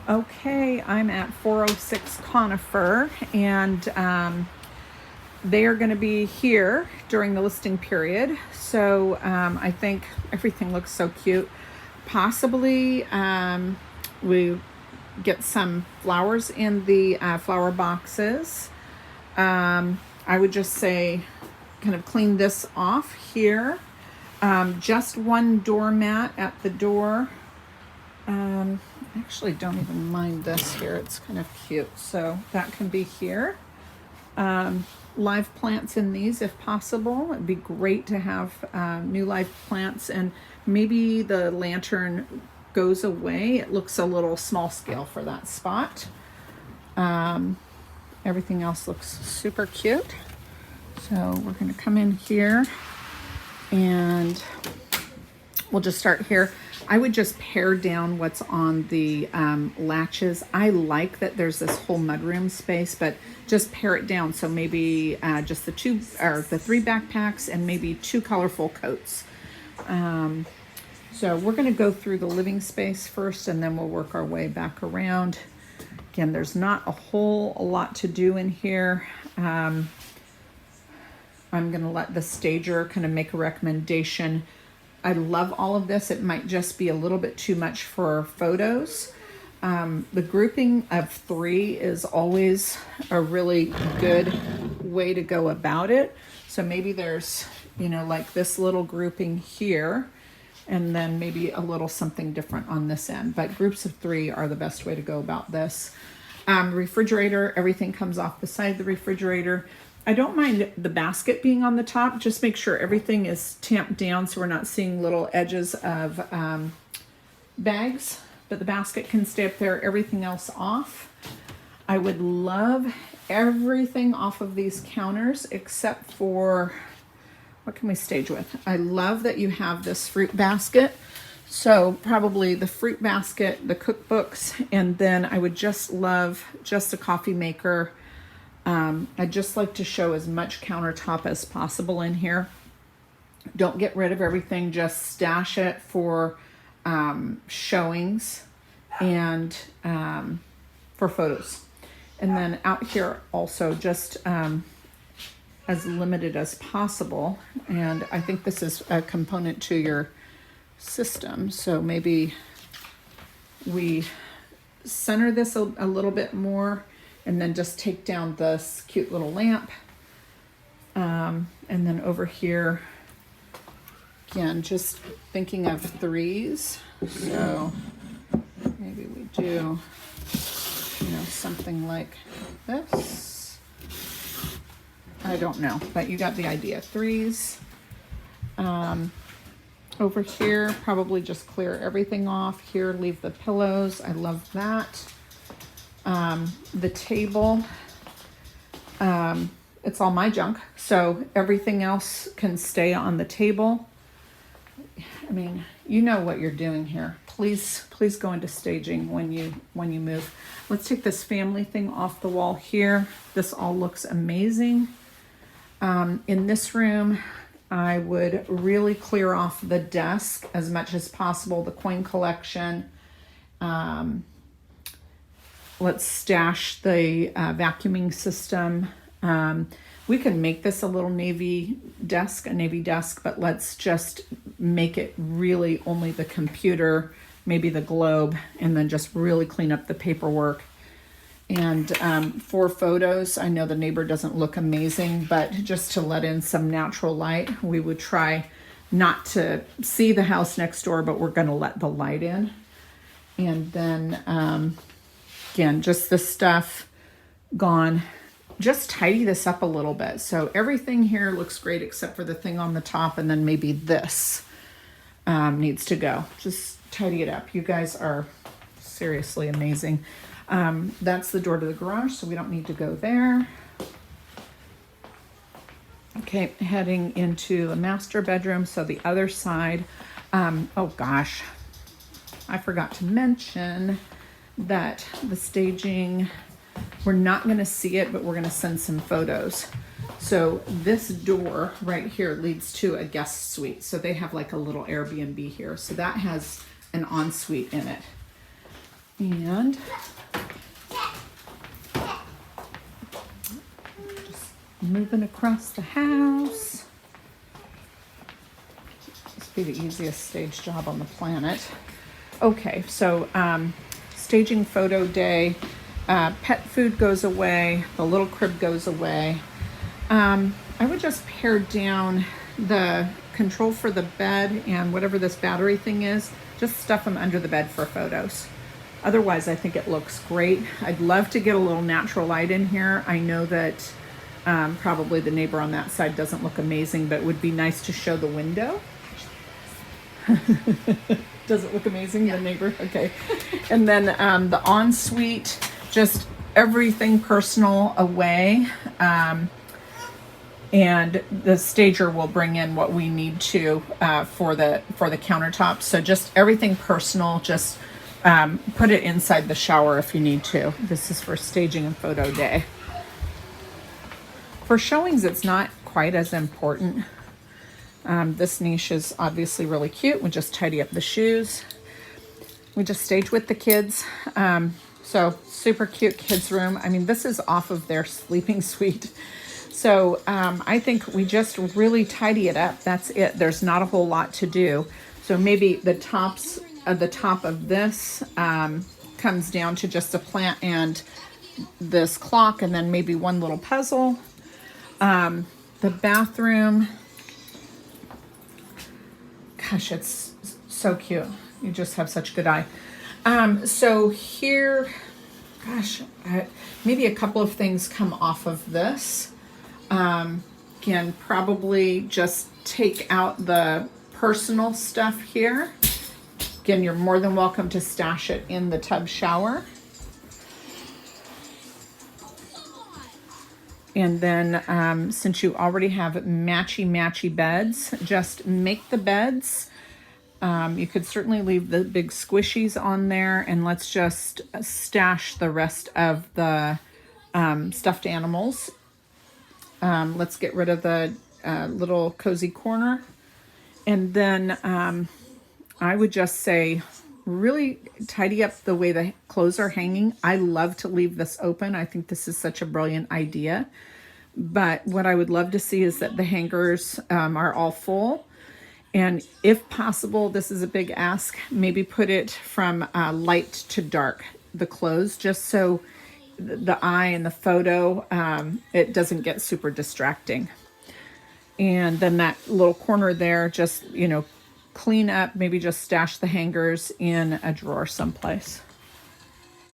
Okay, I'm at 406 Conifer, and they are going to be here during the listing period. So I think everything looks so cute. Possibly we get some flowers in the flower boxes. I would just say kind of clean this off here. Just one doormat at the door. I actually don't even mind this here. It's kind of cute. So that can be here. Live plants in these if possible. It'd be great to have new live plants, and maybe the lantern goes away. It looks a little small scale for that spot. Everything else looks super cute. So we're going to come in here and we'll just start here. I would just pare down what's on the latches. I like that there's this whole mudroom space, but just pare it down. So maybe just the three backpacks and maybe two colorful coats. So we're going to go through the living space first, and then we'll work our way back around. Again, there's not a whole lot to do in here. I'm going to let the stager kind of make a recommendation. I love all of this. It might just be a little bit too much for photos. The grouping of 3 is always a really good way to go about it. So maybe there's, like this little grouping here, and then maybe a little something different on this end. But groups of 3 are the best way to go about this. Refrigerator, everything comes off the side of the refrigerator. I don't mind the basket being on the top. Just make sure everything is tamped down so we're not seeing little edges of bags, but the basket can stay up there, everything else off. I would love everything off of these counters except for, what can we stage with? I love that you have this fruit basket. So probably the fruit basket, the cookbooks, and then I would just love just a coffee maker. I'd just like to show as much countertop as possible in here. Don't get rid of everything, just stash it for showings and for photos. And then out here also just as limited as possible. And I think this is a component to your system. So maybe we center this a little bit more, and then just take down this cute little lamp. And then over here, again, just thinking of 3s. So maybe we do, something like this. I don't know, but you got the idea. 3s. Over here, probably just clear everything off. Here, leave the pillows. I love that. The table, it's all my junk, so everything else can stay on the table. I mean, you know what you're doing here. Please go into staging when you move. Let's take this family thing off the wall here. This all looks amazing. In this room, I would really clear off the desk as much as possible, the coin collection. Let's stash the vacuuming system. We can make this a little navy desk, but let's just make it really only the computer, maybe the globe, and then just really clean up the paperwork. And for photos, I know the neighbor doesn't look amazing, but just to let in some natural light, we would try not to see the house next door, but we're going to let the light in. And then again, just the stuff gone. Just tidy this up a little bit. So everything here looks great except for the thing on the top, and then maybe this needs to go. Just tidy it up. You guys are seriously amazing. That's the door to the garage, so we don't need to go there. Okay, heading into the master bedroom. So the other side, oh gosh, I forgot to mention that the staging, we're not going to see it, but we're going to send some photos. So this door right here leads to a guest suite. So they have like a little Airbnb here. So that has an ensuite in it. And just moving across the house. This will be the easiest stage job on the planet. Okay, so staging photo day. Pet food goes away. The little crib goes away. I would just pare down the control for the bed and whatever this battery thing is. Just stuff them under the bed for photos. Otherwise, I think it looks great. I'd love to get a little natural light in here. I know that probably the neighbor on that side doesn't look amazing, but it would be nice to show the window. Does it look amazing, yeah. The neighbor? Okay. And then the ensuite, just everything personal away. And the stager will bring in what we need to for the countertops. So just everything personal, just put it inside the shower if you need to. This is for staging and photo day. For showings, it's not quite as important. This niche is obviously really cute. We just tidy up the shoes. We just stage with the kids. So super cute kids room. I mean, this is off of their sleeping suite. So I think we just really tidy it up. That's it. There's not a whole lot to do. So maybe the top of this comes down to just a plant and this clock, and then maybe one little puzzle. The bathroom. Gosh, it's so cute. You just have such good eye. So here, gosh, maybe a couple of things come off of this. Can probably just take out the personal stuff here. Again, you're more than welcome to stash it in the tub shower. And then since you already have matchy beds, just make the beds. You could certainly leave the big squishies on there, and let's just stash the rest of the stuffed animals. Let's get rid of the little cozy corner. And then I would just say really tidy up the way the clothes are hanging. I love to leave this open. I think this is such a brilliant idea. But what I would love to see is that the hangers are all full. And if possible, this is a big ask, maybe put it from light to dark, the clothes, just so the eye and the photo, it doesn't get super distracting. And then that little corner there, just, clean up, maybe just stash the hangers in a drawer someplace.